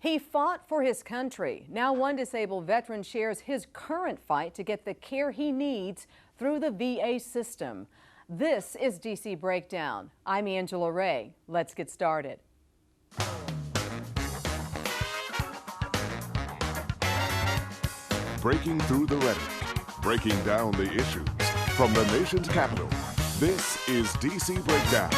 He fought for his country. Now one disabled veteran shares his current fight to get the care he needs through the VA system. This is DC Breakdown. I'm Angela Ray. Let's get started. Breaking through the rhetoric, breaking down the issues. From the nation's capital, this is DC Breakdown.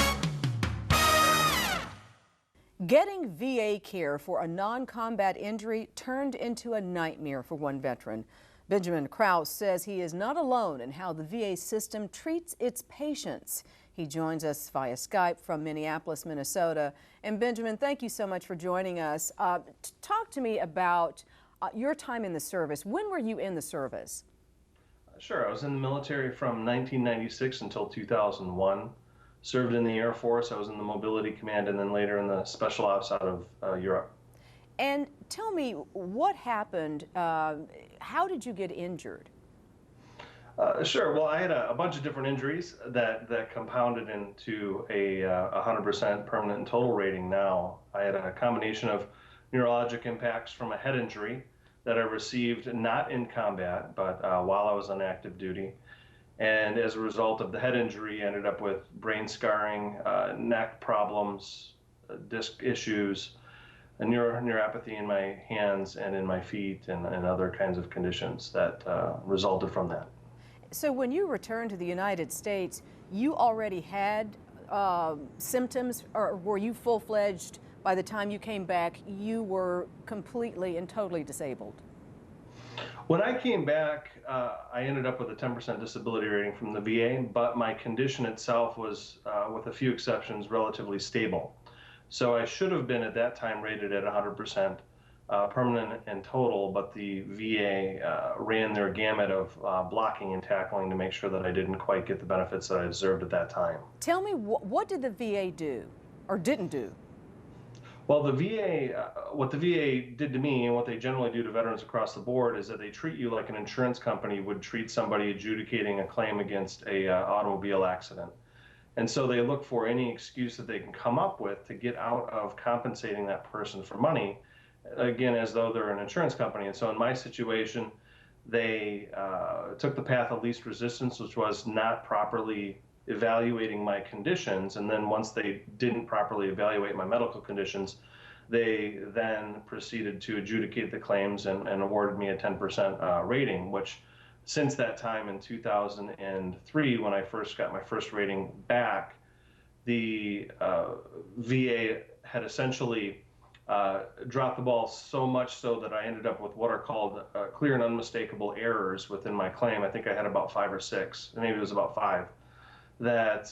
Getting VA care for a non-combat injury turned into a nightmare for one veteran. Benjamin Krause says he is not alone in how the VA system treats its patients. He joins us via Skype from Minneapolis, Minnesota. And Benjamin, thank you so much for joining us. Talk to me about your time in the service. When were you in the service? Sure. I was in the military from 1996 until 2001. Served in the Air Force. I was in the Mobility Command and then later in the Special Ops out of Europe. And tell me, what happened? How did you get injured? Sure. Well, I had a bunch of different injuries that compounded into a 100% permanent and total rating now. I had a combination of neurologic impacts from a head injury that I received not in combat, but while I was on active duty. And as a result of the head injury, I ended up with brain scarring, neck problems, disc issues, a neuropathy in my hands and in my feet, and other kinds of conditions that resulted from that. So when you returned to the United States, you already had symptoms, or were you full-fledged by the time you came back? You were completely and totally disabled? When I came back, I ended up with a 10% disability rating from the VA, but my condition itself was, with a few exceptions, relatively stable. So I should have been at that time rated at 100% permanent and total, but the VA ran their gamut of blocking and tackling to make sure that I didn't quite get the benefits that I deserved at that time. Tell me, what did the VA do or didn't do? Well, the VA, what the VA did to me and what they generally do to veterans across the board is that they treat you like an insurance company would treat somebody adjudicating a claim against a automobile accident. And so they look for any excuse that they can come up with to get out of compensating that person for money, again, as though they're an insurance company. And so in my situation, they took the path of least resistance, which was not properly evaluating my conditions, and then once they didn't properly evaluate my medical conditions, they then proceeded to adjudicate the claims and awarded me a 10% rating, which since that time in 2003, when I first got my first rating back, the VA had essentially dropped the ball so much so that I ended up with what are called clear and unmistakable errors within my claim. I think I had about 5 or 6, maybe it was about 5. That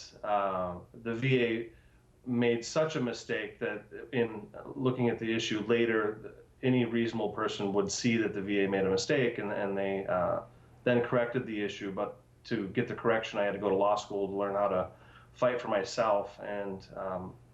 the VA made such a mistake that in looking at the issue later, any reasonable person would see that the VA made a mistake, and they then corrected the issue. But to get the correction, I had to go to law school to learn how to fight for myself and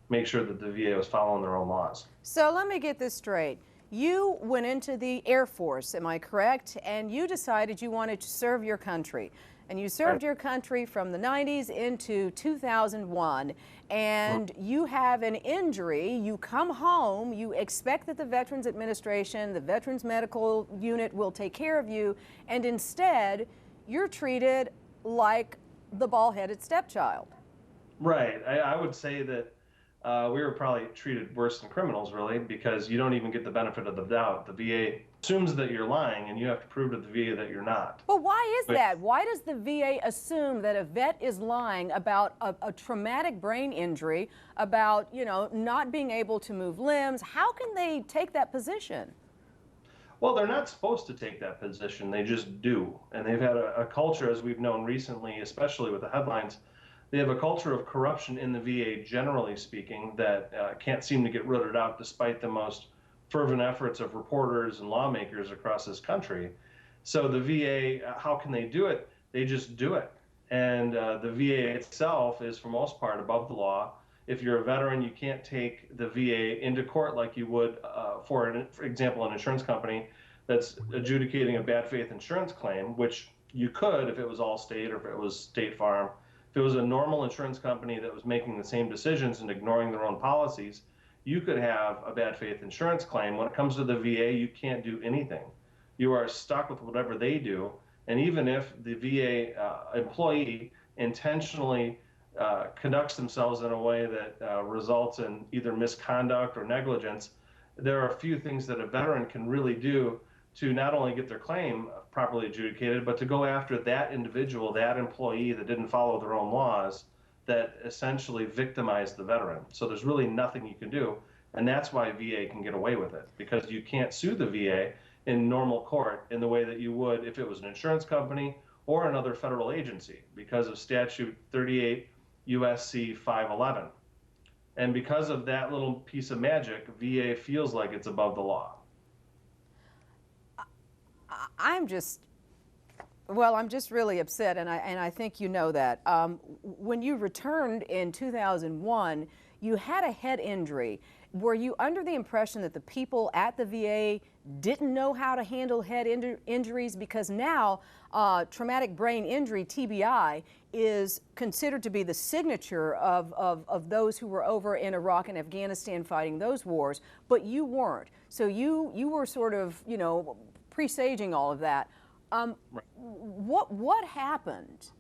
make sure that the VA was following their own laws. So let me get this straight. You went into the Air Force, am I correct? And you decided you wanted to serve your country. And you served your country from the 90s into 2001, and you have an injury, you come home, you expect that the Veterans Administration, the Veterans Medical Unit will take care of you, and instead, you're treated like the bald-headed stepchild. Right. I would say that we were probably treated worse than criminals, really, because you don't even get the benefit of the doubt. The VA assumes that you're lying, and you have to prove to the VA that you're not. But why is that? Why does the VA assume that a vet is lying about a traumatic brain injury, about, you know, not being able to move limbs? How can they take that position? Well, they're not supposed to take that position. They just do. And they've had a culture, as we've known recently, especially with the headlines, they have a culture of corruption in the VA, generally speaking, that can't seem to get rooted out despite the most fervent efforts of reporters and lawmakers across this country. So the VA, how can they do it? They just do it. And the VA itself is, for most part, above the law. If you're a veteran, you can't take the VA into court like you would, for example, an insurance company that's adjudicating a bad faith insurance claim, which you could if it was Allstate or if it was State Farm. If it was a normal insurance company that was making the same decisions and ignoring their own policies, you could have a bad faith insurance claim. When it comes to the VA, you can't do anything. You are stuck with whatever they do. And even if the VA employee intentionally conducts themselves in a way that results in either misconduct or negligence, there are a few things that a veteran can really do to not only get their claim properly adjudicated, but to go after that individual, that employee that didn't follow their own laws that essentially victimized the veteran. So there's really nothing you can do. And that's why VA can get away with it, because you can't sue the VA in normal court in the way that you would if it was an insurance company or another federal agency, because of statute 38 USC 511. And because of that little piece of magic, VA feels like it's above the law. I'm just really upset, and I think you know that. When you returned in 2001, you had a head injury. Were you under the impression that the people at the VA didn't know how to handle head injuries? Because now traumatic brain injury, TBI, is considered to be the signature of those who were over in Iraq and Afghanistan fighting those wars, but you weren't. So you were sort of, you know, presaging all of that. Right. What happened?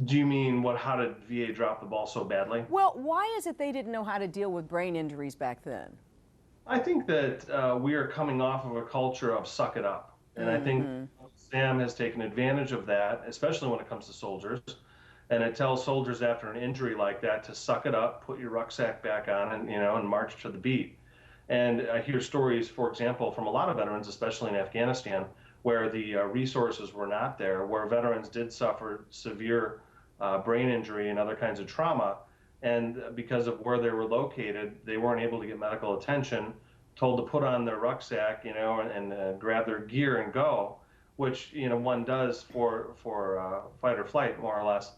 Do you mean how did VA drop the ball so badly? Well, why is it they didn't know how to deal with brain injuries back then? I think that we are coming off of a culture of suck it up. And I think Sam has taken advantage of that, especially when it comes to soldiers. And it tells soldiers after an injury like that to suck it up, put your rucksack back on, and and march to the beat. And I hear stories, for example, from a lot of veterans, especially in Afghanistan, where the resources were not there, where veterans did suffer severe brain injury and other kinds of trauma. And because of where they were located, they weren't able to get medical attention, told to put on their rucksack, and grab their gear and go, which, one does for fight or flight, more or less.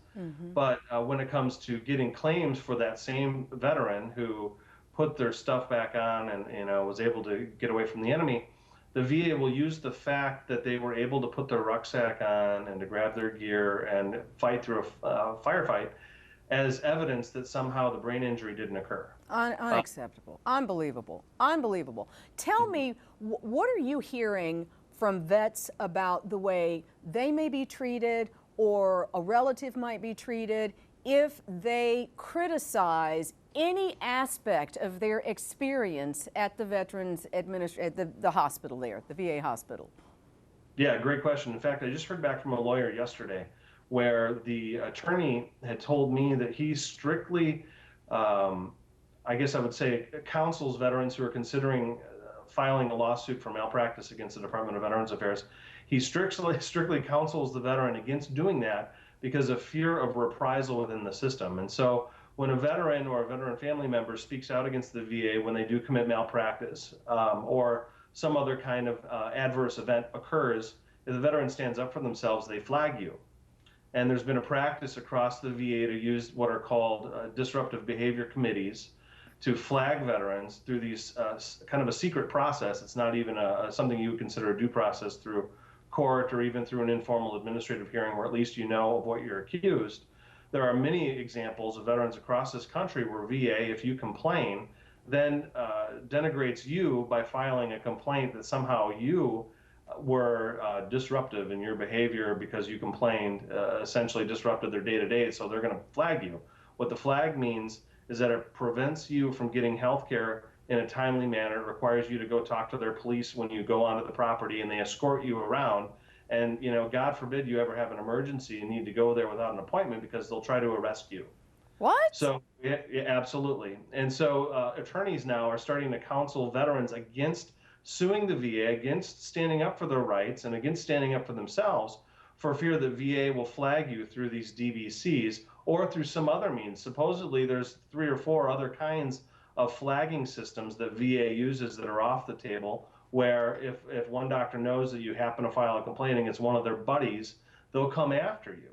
But when it comes to getting claims for that same veteran who put their stuff back on and was able to get away from the enemy, the VA will use the fact that they were able to put their rucksack on and to grab their gear and fight through a firefight as evidence that somehow the brain injury didn't occur. Unacceptable. Unbelievable. Unbelievable. Tell me, what are you hearing from vets about the way they may be treated or a relative might be treated if they criticize any aspect of their experience at the Veterans the hospital there, the VA hospital? Yeah, great question. In fact, I just heard back from a lawyer yesterday where the attorney had told me that he strictly, I guess I would say, counsels veterans who are considering filing a lawsuit for malpractice against the Department of Veterans Affairs. He strictly counsels the veteran against doing that because of fear of reprisal within the system. And so when a veteran or a veteran family member speaks out against the VA when they do commit malpractice or some other kind of adverse event occurs, if the veteran stands up for themselves, they flag you. And there's been a practice across the VA to use what are called disruptive behavior committees to flag veterans through these kind of a secret process. It's not even something you would consider a due process through court or even through an informal administrative hearing where at least you know of what you're accused. There are many examples of veterans across this country where VA, if you complain, then denigrates you by filing a complaint that somehow you were disruptive in your behavior because you complained, essentially disrupted their day-to-day, so they're going to flag you. What the flag means is that it prevents you from getting health care in a timely manner. It requires you to go talk to their police when you go onto the property, and they escort you around. And, God forbid you ever have an emergency and need to go there without an appointment because they'll try to arrest you. What? So, yeah, absolutely. And so attorneys now are starting to counsel veterans against suing the VA, against standing up for their rights, and against standing up for themselves for fear that VA will flag you through these DBCs or through some other means. Supposedly there's 3 or 4 other kinds of flagging systems that VA uses that are off the table, where if one doctor knows that you happen to file a complaint against one of their buddies, they'll come after you.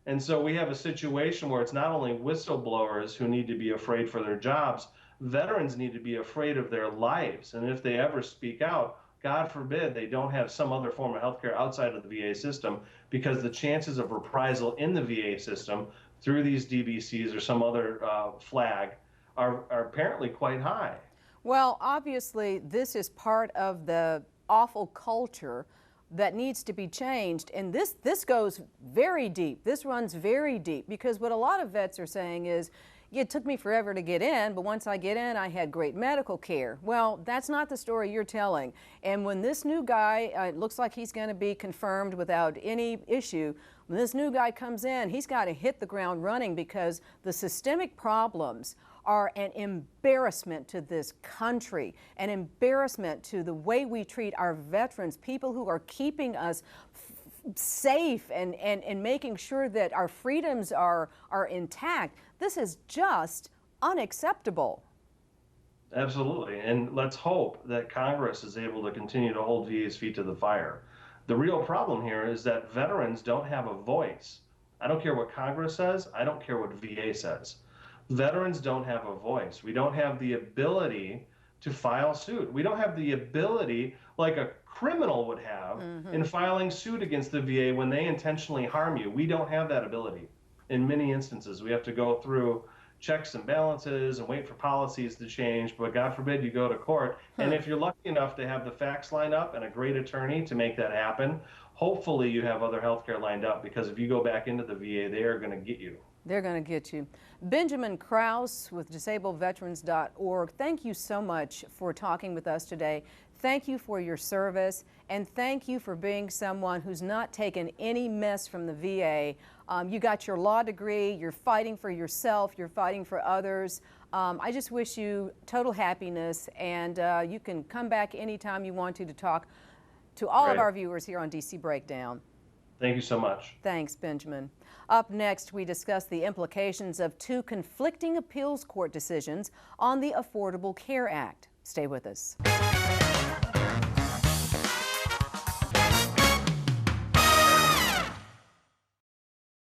And so we have a situation where it's not only whistleblowers who need to be afraid for their jobs, veterans need to be afraid of their lives. And if they ever speak out, God forbid they don't have some other form of healthcare outside of the VA system, because the chances of reprisal in the VA system through these DBCs or some other flag are apparently quite high. Well, obviously, this is part of the awful culture that needs to be changed. And this goes very deep. This runs very deep, because what a lot of vets are saying is, it took me forever to get in, but once I get in, I had great medical care. Well, that's not the story you're telling. And when this new guy, it looks like he's going to be confirmed without any issue, when this new guy comes in, he's got to hit the ground running, because the systemic problems are an embarrassment to this country, an embarrassment to the way we treat our veterans, people who are keeping us safe and making sure that our freedoms are intact. This is just unacceptable. Absolutely. And let's hope that Congress is able to continue to hold VA's feet to the fire. The real problem here is that veterans don't have a voice. I don't care what Congress says. I don't care what VA says. Veterans don't have a voice. We don't have the ability to file suit. We don't have the ability like a criminal would have in filing suit against the VA when they intentionally harm you. We don't have that ability. In many instances, we have to go through checks and balances and wait for policies to change, but God forbid you go to court. And if you're lucky enough to have the facts lined up and a great attorney to make that happen, hopefully you have other health care lined up, because if you go back into the VA, they are going to get you. They're going to get you. Benjamin Krause with DisabledVeterans.org, thank you so much for talking with us today. Thank you for your service, and thank you for being someone who's not taken any mess from the VA. You got your law degree, you're fighting for yourself, you're fighting for others. I just wish you total happiness, and you can come back anytime you want to talk to all of our viewers here on DC Breakdown. Thank you so much. Thanks, Benjamin. Up next, we discuss the implications of two conflicting appeals court decisions on the Affordable Care Act. Stay with us.